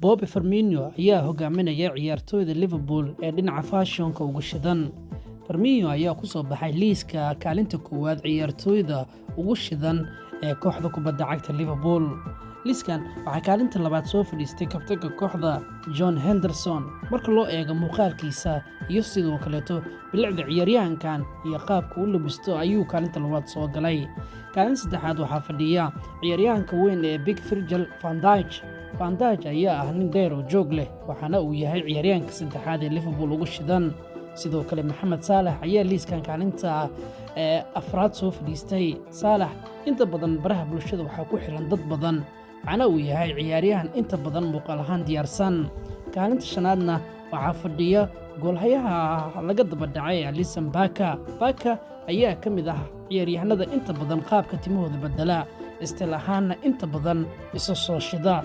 Bobby Firmino ayaa hogaaminaya ciyaartoyda Liverpool ee dhinaca fashionka ugu shidan. Firmino ayaa ku soo baxay liiska kaalinta koowaad ciyaartoyda ugu shidan ee kooxda kubadda cagta Liverpool. Liiskan waxaa kaalinta labaad soo fadhiistay kabtanka kooxda John Henderson. Marka loo eego muuqaalkiisa iyo sidoo kaleeto bilicda ciyaaryahankan iyo qaabka uu labisto ayuu kaalinta labaad soo galay. Kaalinta saddexaad waxaa fadhiya ciyaaryahanka weyn ee Virgil van Dijk. Van Dijk ayaa ah nin dheer oo joog leh, waxaana uu yahay ciyaaryahanka saddexaad ee Liverpool ugu shidan. sidoo kale Mohamed Salah ayaa liiskan kaalinta afraad soo fadhiistay. Salah inta badan baraha bulshada waxaa ku xiran dad badan, waxaana uu yahay ciyaaryahan inta badan muuqaal ahaan diyaarsan. Kaalinta shanaadna waxaa fadhiya goolhayaha laga daba dhacay Alisson Becker. Becker ayaa ka mid ah ciyaaryahanada inta badan qaabka timahooda bedela, istil ahaanna inta badan isa soo shida.